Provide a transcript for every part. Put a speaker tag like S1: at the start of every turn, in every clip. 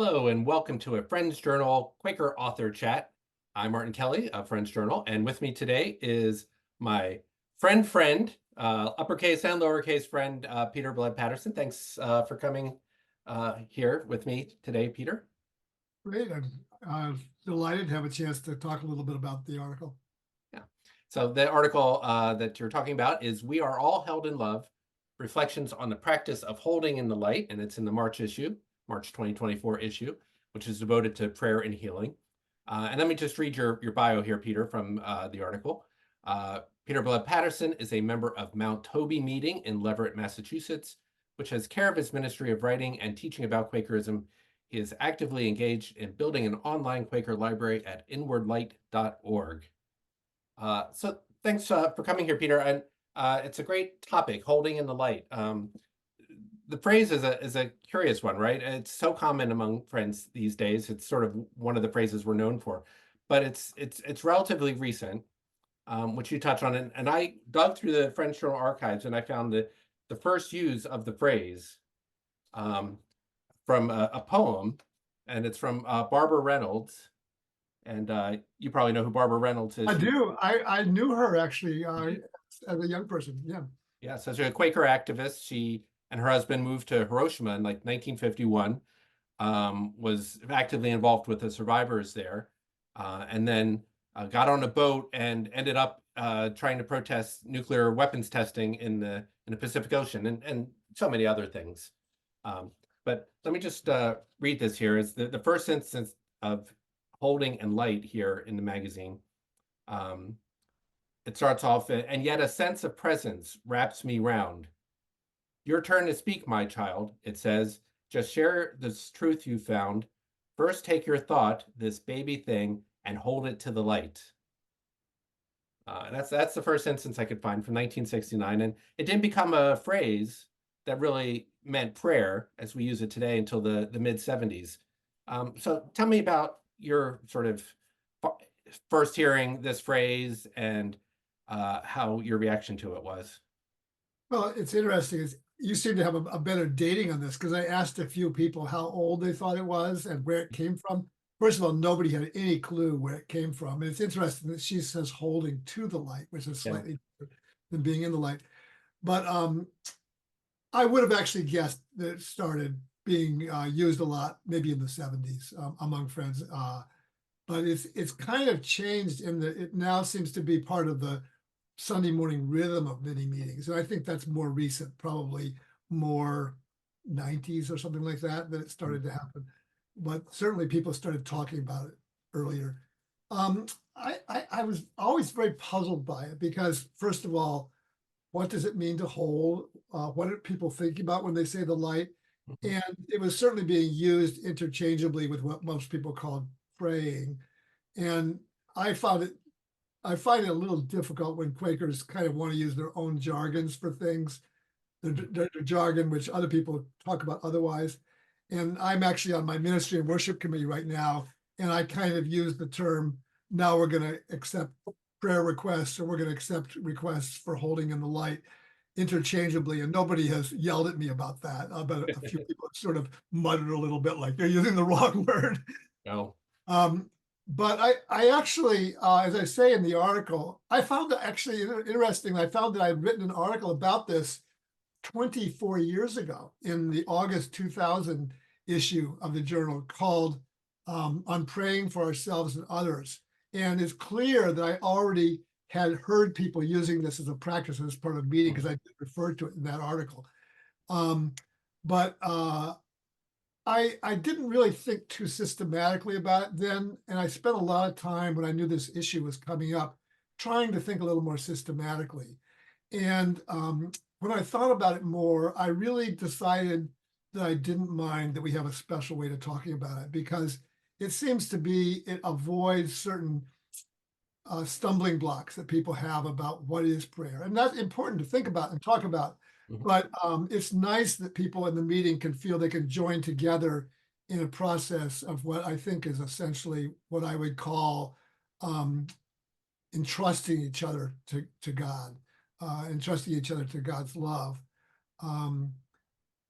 S1: Hello and welcome to a Friends Journal Quaker author chat. I'm Martin Kelly of Friends Journal, and with me today is my uppercase and lowercase friend, Peter Blood-Patterson. Thanks for coming here with me today, Peter.
S2: Great. I'm delighted to have a chance to talk a little bit about the article.
S1: Yeah. So the article that you're talking about is "We Are All Held in Love: Reflections on the Practice of Holding in the Light," and it's in the March issue, March 2024 issue, which is devoted to prayer and healing. And let me just read your bio here, Peter, from the article. Peter Blood-Patterson is a member of Mount Toby Meeting in Leverett, Massachusetts, which has care of his ministry of writing and teaching about Quakerism. He is actively engaged in building an online Quaker library at inwardlight.org. So thanks for coming here, Peter. And it's a great topic, holding in the light. The phrase is a curious one, right? It's so common among friends these days. It's sort of one of the phrases we're known for, but it's relatively recent, which you touch on. And I dug through the French Journal archives and I found the first use of the phrase from a poem, and it's from Barbara Reynolds. And you probably know who Barbara Reynolds is.
S2: I do. I knew her actually
S1: Mhm.
S2: as a young person. Yeah.
S1: Yeah, so she's a Quaker activist. She and her husband moved to Hiroshima in like 1951, was actively involved with the survivors there, and then got on a boat and ended up trying to protest nuclear weapons testing in the Pacific Ocean and so many other things. Um, but let me just read this here. It's the first instance of holding and light here in the magazine. Um, it starts off, and yet a sense of presence wraps me round. Your turn to speak, my child, it says. Just share this truth you found. First, take your thought, this baby thing, and hold it to the light. That's the first instance I could find from 1969, and it didn't become a phrase that really meant prayer as we use it today until the mid 70s. So tell me about your sort of first hearing this phrase and how your reaction to it was.
S2: Well, it's interesting. You seem to have a better dating on this because I asked a few people how old they thought it was and where it came from. First of all, nobody had any clue where it came from. And it's interesting that she says holding to the light, which is
S1: Yeah.
S2: slightly different than being in the light. But I would have actually guessed that it started being used a lot, maybe in the 70s among friends. But it's kind of changed in that it now seems to be part of the Sunday morning rhythm of many meetings. And I think that's more recent, probably more 90s or something like that it started to happen. But certainly people started talking about it earlier. Um, I was always very puzzled by it because, first of all, what does it mean to hold? What are people thinking about when they say the light?
S1: Mhm.
S2: And it was certainly being used interchangeably with what most people called praying. And I found it, I find it a little difficult when Quakers kind of want to use their own jargons for things, their jargon, which other people talk about otherwise. And I'm actually on my ministry and worship committee right now, and I kind of use the term, now we're going to accept prayer requests or we're going to accept requests for holding in the light interchangeably. And nobody has yelled at me about that. But a few people have sort of muttered a little bit like they're using the wrong word.
S1: No.
S2: Um, but I actually, as I say in the article, I found it actually interesting. I found that I'd written an article about this 24 years ago in the August 2000 issue of the journal called On Praying for Ourselves and Others. And it's clear that I already had heard people using this as a practice as part of a meeting because I did refer to it in that article. Um, but I didn't really think too systematically about it then, and I spent a lot of time when I knew this issue was coming up trying to think a little more systematically. And when I thought about it more, I really decided that I didn't mind that we have a special way to talking about it because it seems to be it avoids certain stumbling blocks that people have about what is prayer, and that's important to think about and talk about.
S1: Mhm.
S2: But it's nice that people in the meeting can feel they can join together in a process of what I think is essentially what I would call um, entrusting each other to God, entrusting each other to God's love. Um,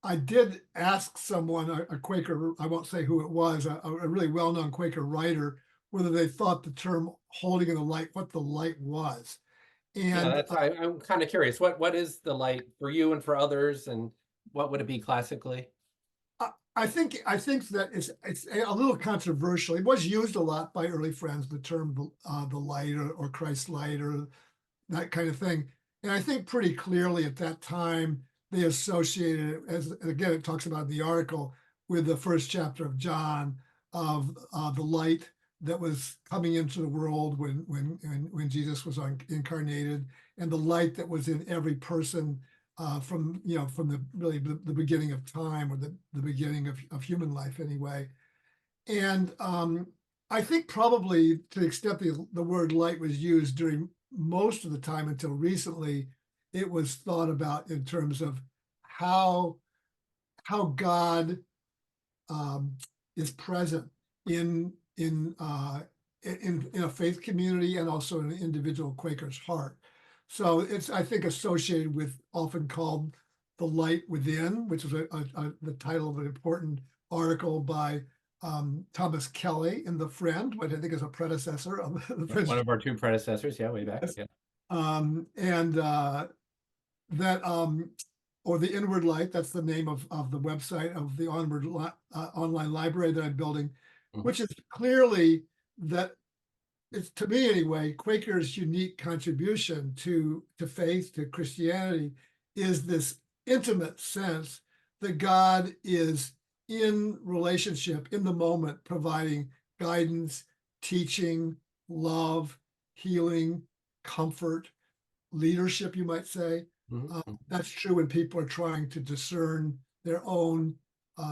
S2: I did ask someone, a Quaker, I won't say who it was, a really well-known Quaker writer, whether they thought the term holding in the light, what the light was.
S1: Yeah,
S2: And
S1: that's I'm kind of curious. What is the light for you and for others, and what would it be classically?
S2: I think that it's a little controversial. It was used a lot by early friends, the term the light or Christ light or that kind of thing. And I think pretty clearly at that time they associated it, as again it talks about in the article, with the first chapter of John, of the light that was coming into the world when Jesus was incarnated, and the light that was in every person, from from the really the beginning of time, or the beginning of human life anyway. And I think probably to the extent the word light was used during most of the time until recently, it was thought about in terms of how God um, is present in in a faith community and also in an individual Quaker's heart. So it's, I think, associated with, often called, the light within, which is the title of an important article by Thomas Kelly in The Friend, which I think is a predecessor of the
S1: One
S2: Friend.
S1: of our two predecessors, yeah, way back.
S2: Yes.
S1: Yeah.
S2: And that or the Inward Light, that's the name of the website of the online library that I'm building,
S1: Mhm.
S2: which is clearly, that it's, to me anyway, Quaker's unique contribution to faith, to Christianity, is this intimate sense that God is in relationship, in the moment, providing guidance, teaching, love, healing, comfort, leadership, you might say.
S1: Mhm. Mhm.
S2: That's true when people are trying to discern their own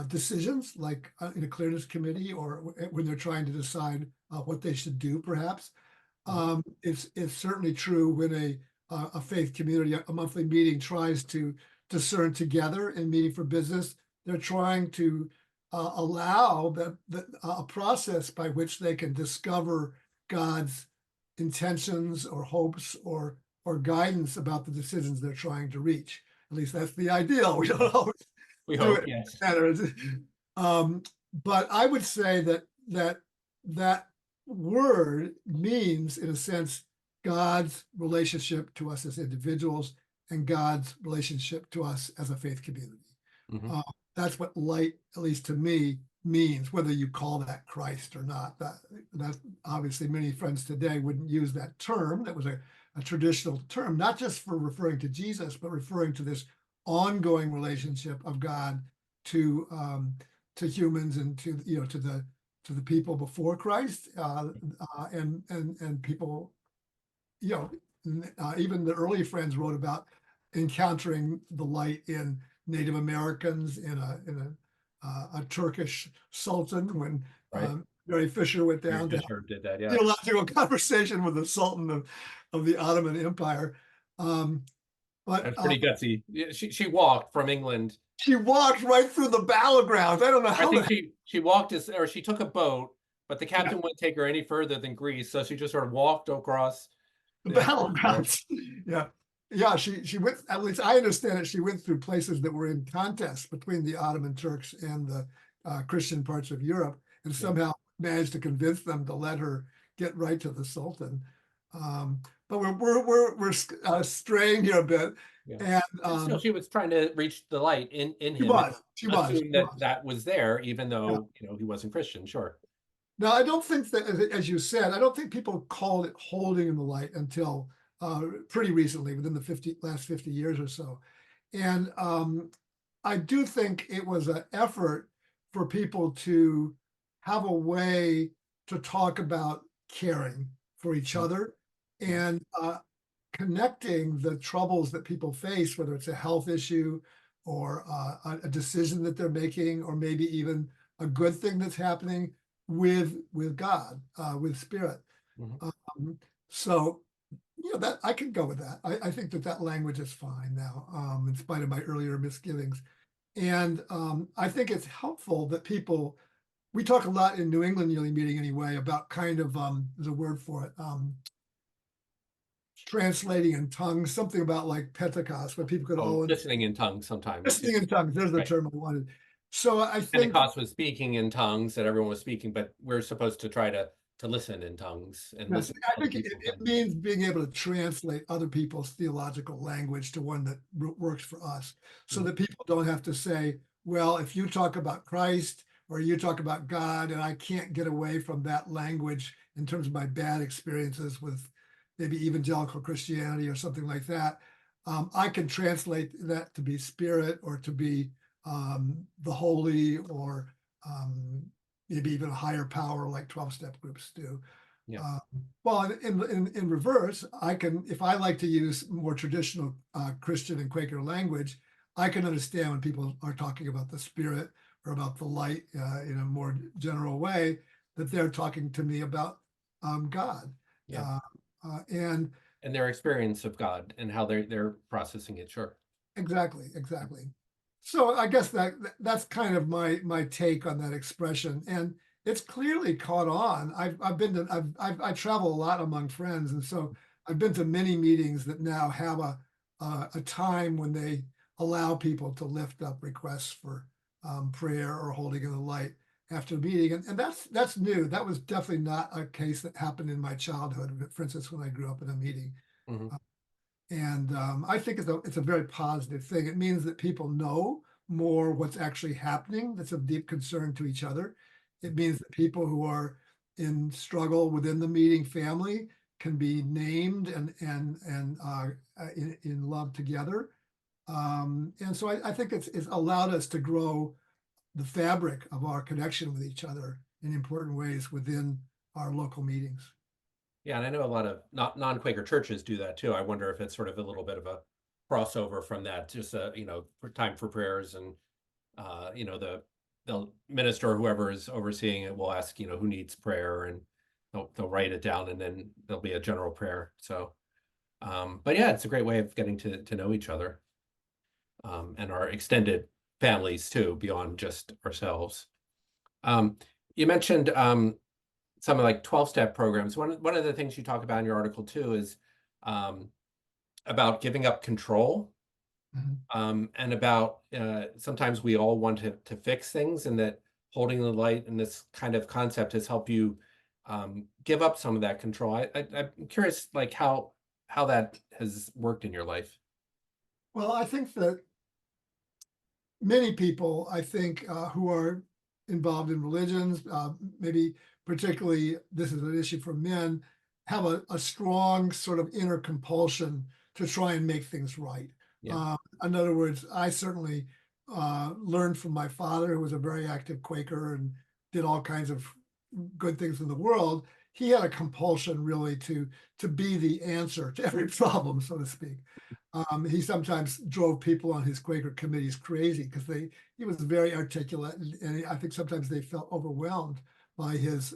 S2: decisions, like in a clearness committee, or when they're trying to decide what they should do, perhaps.
S1: Mhm.
S2: It's certainly true when a faith community, a monthly meeting, tries to discern together in meeting for business. They're trying to allow a process by which they can discover God's intentions or hopes or guidance about the decisions they're trying to reach. At least that's the ideal. We don't always
S1: We
S2: do
S1: hope,
S2: it
S1: yes.
S2: better. Um, but I would say that word means, in a sense, God's relationship to us as individuals and God's relationship to us as a faith community.
S1: Mhm.
S2: Uh, that's what light, at least to me, means, whether you call that Christ or not. That obviously many friends today wouldn't use that term. That was a traditional term, not just for referring to Jesus, but referring to this ongoing relationship of God to humans, and to to the people before Christ, and people, you know, even the early friends wrote about encountering the light in Native Americans, in a Turkish sultan, when
S1: Right.
S2: Mary Fisher went
S1: Mary
S2: down to have
S1: Fisher did that,
S2: a
S1: yeah.
S2: theological conversation with the Sultan of the Ottoman Empire. Um, but
S1: That's pretty gutsy. Yeah, she walked from England.
S2: she walked right through the battlegrounds. I don't know
S1: I
S2: how
S1: think
S2: the
S1: she walked as, or she took a boat, but the
S2: yeah,
S1: captain wouldn't take her any further than Greece, so she just sort of walked across
S2: the
S1: there.
S2: battlegrounds. Yeah. Yeah, she went, at least I understand it, she went through places that were in contest between the Ottoman Turks and the Christian parts of Europe, and
S1: Yeah.
S2: somehow managed to convince them to let her get right to the Sultan. But we're straying here a bit,
S1: Yeah.
S2: and
S1: And still, she was trying to reach the light in him and
S2: she was,
S1: assume that that was there, even
S2: yeah.
S1: though, he wasn't Christian. Sure.
S2: Now, I don't think that, as you said, I don't think people called it holding in the light until pretty recently, within the last 50 years or so. And I do think it was an effort for people to have a way to talk about caring for each
S1: Mhm.
S2: other,
S1: Yeah.
S2: and connecting the troubles that people face, whether it's a health issue or a decision that they're making, or maybe even a good thing that's happening, with God, with Spirit.
S1: Mhm.
S2: Um, so that I can go with that. I think that language is fine now, in spite of my earlier misgivings. And I think it's helpful that people. We talk a lot in New England Yearly Meeting anyway about kind of, there's a word for it. translating in tongues, something about like Pentecost, where people could
S1: Oh,
S2: all
S1: listening in tongues sometimes.
S2: listening in tongues. There's the
S1: Right.
S2: term I wanted. So I think,
S1: Pentecost was speaking in tongues, that everyone was speaking, but we're supposed to try to listen in tongues and
S2: yes,
S1: listen to
S2: I
S1: other
S2: think it,
S1: people in
S2: it
S1: tongues.
S2: means being able to translate other people's theological language to one that works for us, so
S1: Mm.
S2: that people don't have to say, well, if you talk about Christ or you talk about God, and I can't get away from that language in terms of my bad experiences with maybe evangelical Christianity or something like that, I can translate that to be spirit or to be the holy or um, maybe even a higher power like 12-step groups do.
S1: Yeah.
S2: Uh, well, in reverse, I can, if I like to use more traditional Christian and Quaker language, I can understand when people are talking about the spirit or about the light in a more general way, that they're talking to me about God.
S1: Yeah.
S2: Uh, and
S1: And their experience of God and how they're processing it. Sure.
S2: exactly, exactly. So I guess that's kind of my take on that expression, and it's clearly caught on. I've been to I travel a lot among friends, and so I've been to many meetings that now have a time when they allow people to lift up requests for prayer or holding in the light after a meeting, and that's new. That was definitely not a case that happened in my childhood. For instance, when I grew up in a meeting.
S1: Hmm.
S2: And I think it's a very positive thing. It means that people know more what's actually happening. That's of deep concern to each other. It means that people who are in struggle within the meeting family can be named and in love together. And so I think it's allowed us to grow the fabric of our connection with each other in important ways within our local meetings.
S1: Yeah, and I know a lot of non-Quaker churches do that too. I wonder if it's sort of a little bit of a crossover from that, just for time for prayers, and the minister or whoever is overseeing it will ask, who needs prayer, and they'll write it down, and then there'll be a general prayer. So, but yeah, it's a great way of getting to know each other, and our extended families too, beyond just ourselves. Um, you mentioned some of like 12-step programs. One of the things you talk about in your article too is um, about giving up control,
S2: Mhm.
S1: and about sometimes we all want to fix things, and that holding the light and this kind of concept has helped you give up some of that control. I'm curious, like how that has worked in your life.
S2: Well, I think that many people, I think, who are involved in religions, maybe particularly this is an issue for men, have a strong sort of inner compulsion to try and make things right.
S1: Yeah,
S2: In other words, I certainly learned from my father, who was a very active Quaker and did all kinds of good things in the world. He had a compulsion really to be the answer to every problem, so to speak. He sometimes drove people on his Quaker committees crazy because he was very articulate, and I think sometimes they felt overwhelmed by his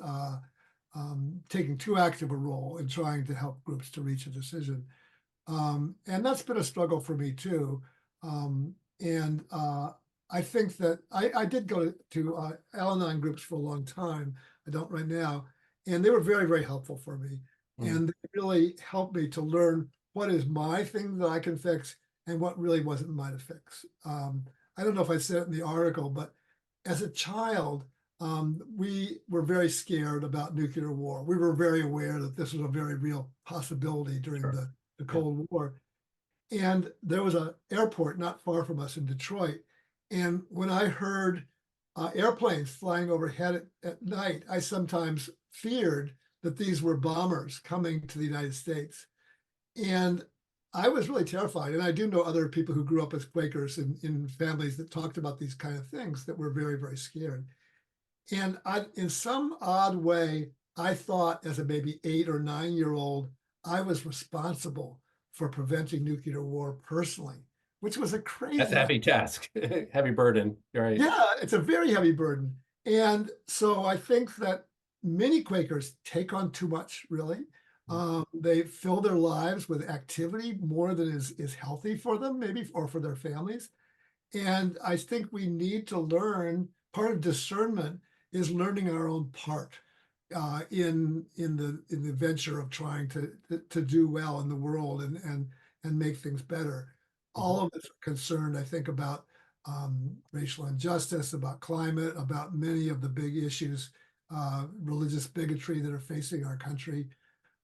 S2: taking too active a role in trying to help groups to reach a decision. And that's been a struggle for me too. And I think that I did go to Al-Anon groups for a long time. I don't right now, and they were very, very helpful for me.
S1: mm,
S2: And they really helped me to learn what is my thing that I can fix and what really wasn't mine to fix. I don't know if I said it in the article, but as a child, we were very scared about nuclear war. We were very aware that this was a very real possibility during
S1: sure.
S2: the
S1: Yeah.
S2: Cold War. And there was an airport not far from us in Detroit. And when I heard airplanes flying overhead at night, I sometimes feared that these were bombers coming to the United States. And I was really terrified. And I do know other people who grew up as Quakers in families that talked about these kind of things that were very, very scared. And in some odd way, I thought as a maybe 8 or 9 year old, I was responsible for preventing nuclear war personally, which was a
S1: That's a
S2: crazy,
S1: heavy task, heavy burden. You're right.
S2: yeah, it's a very heavy burden. And so I think that many Quakers take on too much, really. They fill their lives with activity more than is healthy for them, maybe, or for their families. And I think we need to learn, part of discernment is learning our own part. in the venture of trying to do well in the world and make things better. All of us are concerned, I think, about racial injustice, about climate, about many of the big issues, religious bigotry that are facing our country.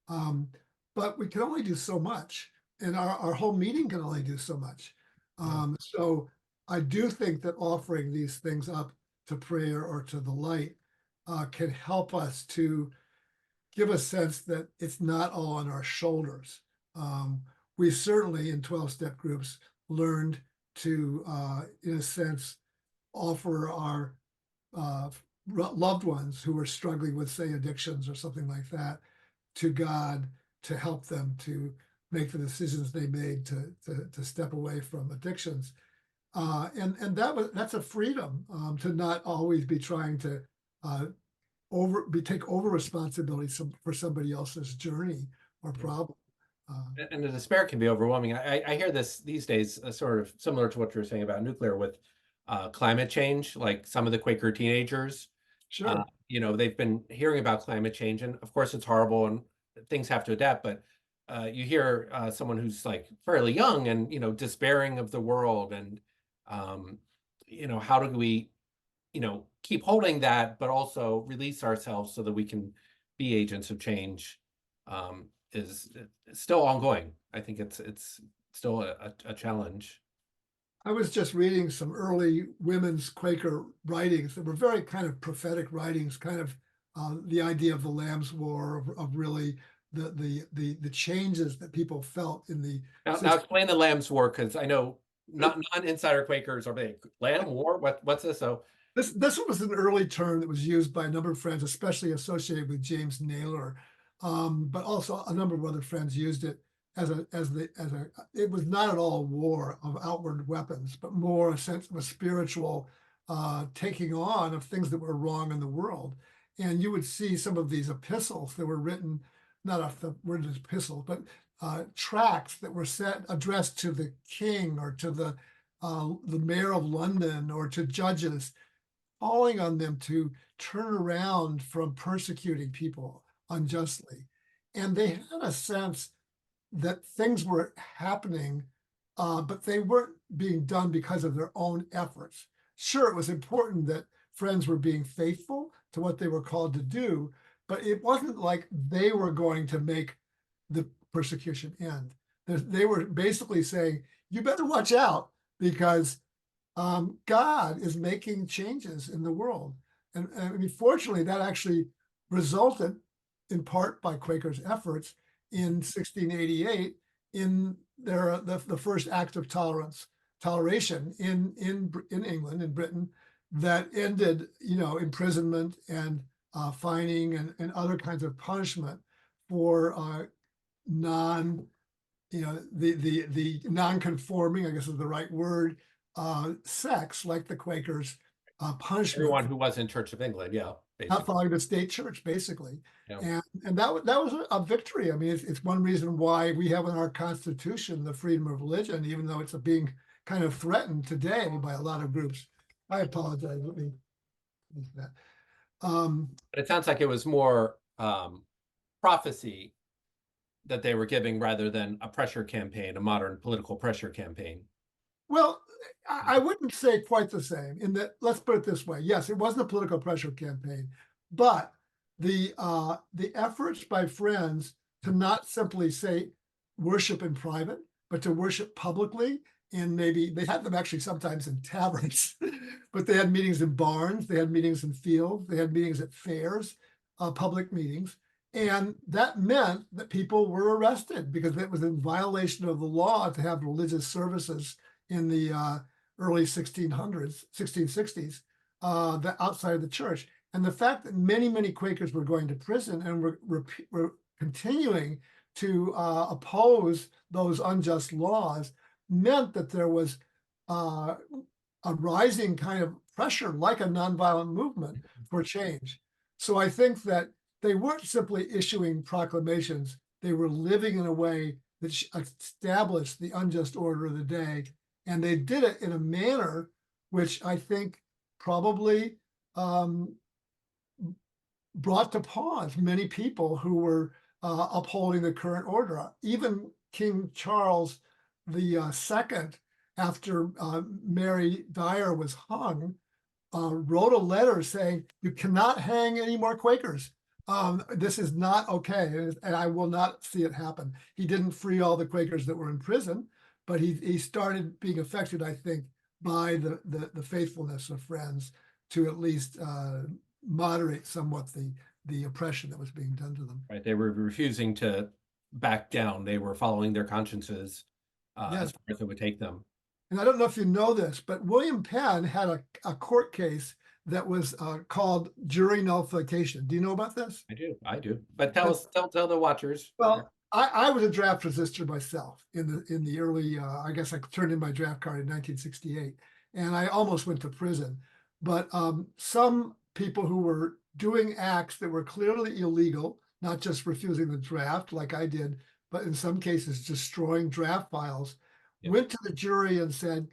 S2: But we can only do so much, and our whole meeting can only do so much. So I do think that offering these things up to prayer or to the light can help us to give a sense that it's not all on our shoulders. We certainly in 12-step groups learned to, in a sense, offer our loved ones who are struggling with, say, addictions or something like that to God to help them to make the decisions they made to step away from addictions. And that's a freedom to not always be trying to take over responsibility for somebody else's journey or problem.
S1: And the despair can be overwhelming. I hear this these days, sort of similar to what you were saying about nuclear with climate change. Like some of the Quaker teenagers,
S2: Sure.
S1: they've been hearing about climate change, and of course it's horrible and things have to adapt. But you hear someone who's like fairly young and despairing of the world, and how do we keep holding that, but also release ourselves so that we can be agents of change, is still ongoing. I think it's still a challenge.
S2: I was just reading some early women's Quaker writings that were very kind of prophetic writings, kind of the idea of the Lamb's War, of really the changes that people felt in the
S1: Now explain the Lamb's War, because I know not non-insider Quakers are big. Lamb War? What's this? So
S2: This was an early term that was used by a number of friends, especially associated with James Naylor, but also a number of other friends used it it was not at all a war of outward weapons, but more a sense of a spiritual taking on of things that were wrong in the world. And you would see some of these epistles that were written, not off the word epistle, but tracts that were addressed to the king or to the mayor of London or to judges, calling on them to turn around from persecuting people unjustly. And they had a sense that things were happening, but they weren't being done because of their own efforts. Sure, it was important that friends were being faithful to what they were called to do, but it wasn't like they were going to make the persecution end. They were basically saying, you better watch out because God is making changes in the world. And I mean, fortunately, that actually resulted in part by Quakers' efforts in 1688 in the first act of toleration in England, in Britain, that ended, imprisonment and fining and other kinds of punishment for non, the non-conforming, I guess is the right word, sects like the Quakers, punishment
S1: everyone who was in Church of England, yeah,
S2: not
S1: basically.
S2: following the state church, basically.
S1: Yeah.
S2: And that was a victory. I mean, it's one reason why we have in our Constitution the freedom of religion, even though it's being kind of threatened today by a lot of groups. I apologize. Let me that.
S1: But it sounds like it was more prophecy that they were giving rather than a pressure campaign, a modern political pressure campaign.
S2: Well, I wouldn't say quite the same in that, let's put it this way. Yes, it wasn't a political pressure campaign, but the efforts by friends to not simply say worship in private, but to worship publicly. And maybe they had them actually sometimes in taverns, but they had meetings in barns, they had meetings in fields, they had meetings at fairs, public meetings. And that meant that people were arrested because it was in violation of the law to have religious services in the early 1660s, outside of the church. And the fact that many Quakers were going to prison and were continuing to oppose those unjust laws meant that there was a rising kind of pressure, like a nonviolent movement for change. So I think that they weren't simply issuing proclamations, they were living in a way that established the unjust order of the day. And they did it in a manner which I think probably brought to pause many people who were upholding the current order. Even King Charles the second, after Mary Dyer was hung, wrote a letter saying, "You cannot hang any more Quakers. This is not okay, and I will not see it happen." He didn't free all the Quakers that were in prison, but he started being affected, I think, by the faithfulness of Friends to at least moderate somewhat the oppression that was being done to them.
S1: Right. They were refusing to back down. They were following their consciences
S2: Yes.
S1: as far as it would take them.
S2: And I don't know if you know this, but William Penn had a court case that was called jury nullification. Do you know about this?
S1: I do. But tell us, tell the watchers.
S2: Well, I was a draft resistor myself in the early, I guess I turned in my draft card in 1968, and I almost went to prison. But some people who were doing acts that were clearly illegal, not just refusing the draft like I did, but in some cases destroying draft files,
S1: Yeah.
S2: went to the jury and said,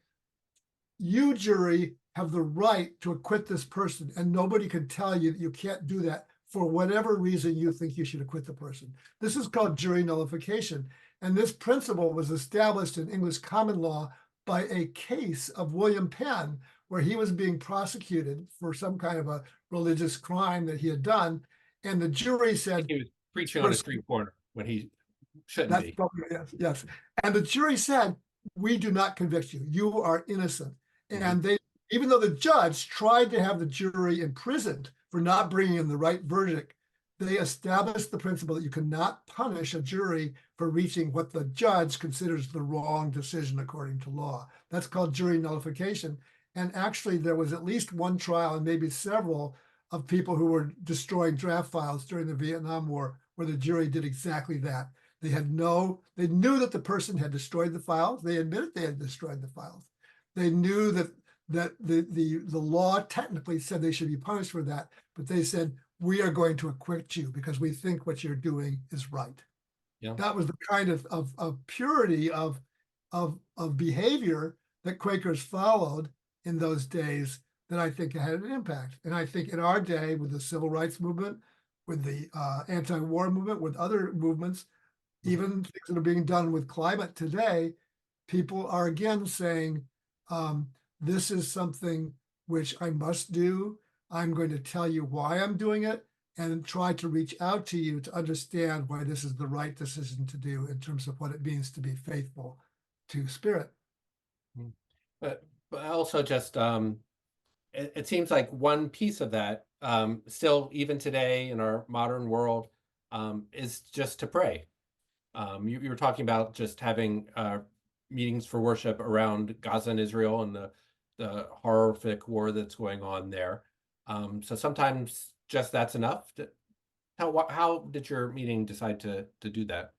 S2: "You, jury, have the right to acquit this person, and nobody can tell you that you can't do that for whatever reason you think you should acquit the person." This is called jury nullification. And this principle was established in English common law by a case of William Penn, where he was being prosecuted for some kind of a religious crime that he had done. And the jury said,
S1: He was preaching on a street corner when he shouldn't
S2: that's
S1: be.
S2: probably, yes, yes. And the jury said, "We do not convict you. You are innocent." And they, even though the judge tried to have the jury imprisoned for not bringing in the right verdict, they established the principle that you cannot punish a jury for reaching what the judge considers the wrong decision according to law. That's called jury nullification. And actually, there was at least one trial, and maybe several, of people who were destroying draft files during the Vietnam War, where the jury did exactly that. They knew that the person had destroyed the files. They admitted they had destroyed the files. They knew that the law technically said they should be punished for that, but they said, "We are going to acquit you because we think what you're doing is right."
S1: Yeah.
S2: That was the kind of purity of behavior that Quakers followed in those days that I think had an impact. And I think in our day, with the civil rights movement, with the anti-war movement, with other movements, even things that are being done with climate today, people are again saying, this is something which I must do. I'm going to tell you why I'm doing it and try to reach out to you to understand why this is the right decision to do in terms of what it means to be faithful to Spirit.
S1: But also just it seems like one piece of that still even today in our modern world is just to pray. You were talking about just having meetings for worship around Gaza and Israel and the horrific war that's going on there. So sometimes just that's enough. How did your meeting decide to do that?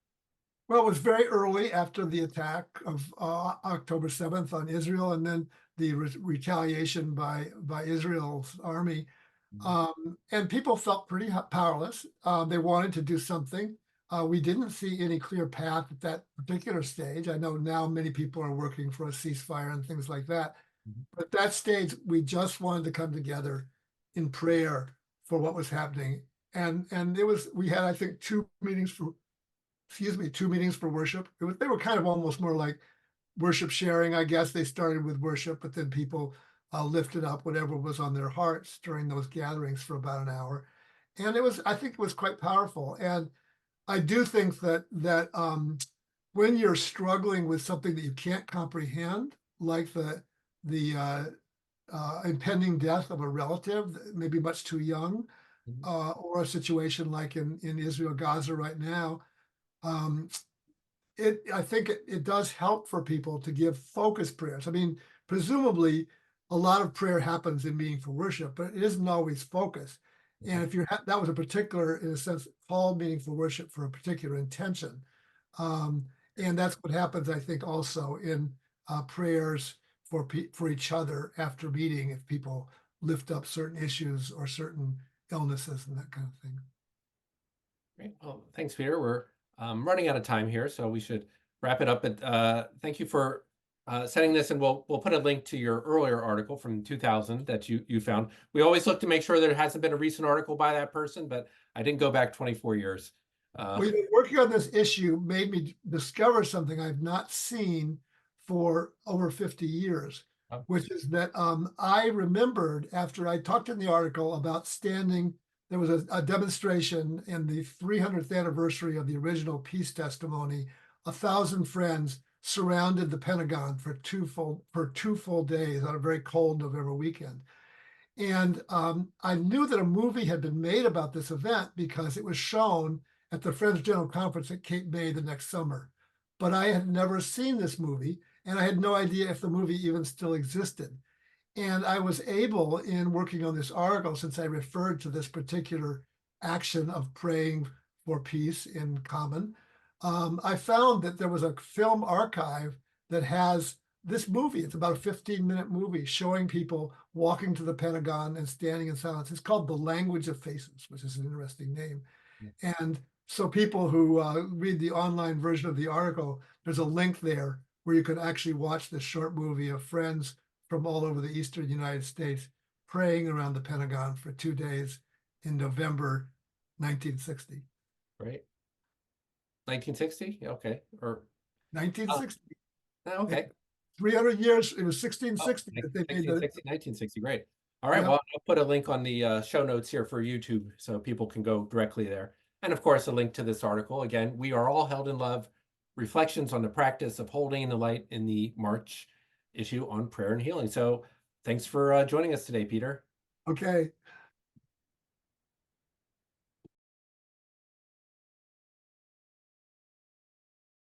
S2: Well, it was very early after the attack of October 7th on Israel, and then the retaliation by Israel's army. And people felt pretty powerless. They wanted to do something. We didn't see any clear path at that particular stage. I know now many people are working for a ceasefire and things like that. But at that stage, we just wanted to come together in prayer for what was happening. And we had, I think, two meetings for worship. They were kind of almost more like worship sharing, I guess. They started with worship, but then people lifted up whatever was on their hearts during those gatherings for about an hour. And I think it was quite powerful. And I do think that when you're struggling with something that you can't comprehend, like the impending death of a relative, maybe much too young, or a situation like in Israel, Gaza right now, I think it does help for people to give focused prayers. I mean, presumably a lot of prayer happens in meaningful worship, but it isn't always focused. And if that was a particular, in a sense, called meaningful worship for a particular intention. And that's what happens, I think, also in prayers for each other after meeting, if people lift up certain issues or certain illnesses and that kind of thing.
S1: Great. Well, thanks, Peter. We're running out of time here, so we should wrap it up. But thank you for sending this, and we'll put a link to your earlier article from 2000 that you found. We always look to make sure there hasn't been a recent article by that person, but I didn't go back 24 years.
S2: Well, working on this issue made me discover something I've not seen for over 50 years,
S1: Oh.
S2: which is that I remembered after I talked in the article about standing, there was a demonstration in the 300th anniversary of the original peace testimony. 1,000 friends surrounded the Pentagon for two full days on a very cold November weekend. And I knew that a movie had been made about this event because it was shown at the Friends General Conference at Cape May the next summer. But I had never seen this movie, and I had no idea if the movie even still existed. And I was able, in working on this article, since I referred to this particular action of praying for peace in common, I found that there was a film archive that has this movie. It's about a 15-minute movie showing people walking to the Pentagon and standing in silence. It's called The Language of Faces, which is an interesting name. And so people who read the online version of the article, there's a link there where you can actually watch this short movie of friends from all over the eastern United States praying around the Pentagon for 2 days in November 1960.
S1: Right. 1960? Okay. Or
S2: 1960.
S1: okay.
S2: 300 years. It was
S1: Oh,
S2: 1660 that they made the
S1: 1960. Great. All right.
S2: Yep.
S1: Well, I'll put a link on the show notes here for YouTube so people can go directly there. And of course, a link to this article. Again, We Are All Held in Love, Reflections on the Practice of Holding in the Light in the March issue on prayer and healing. So thanks for joining us today, Peter.
S2: Okay.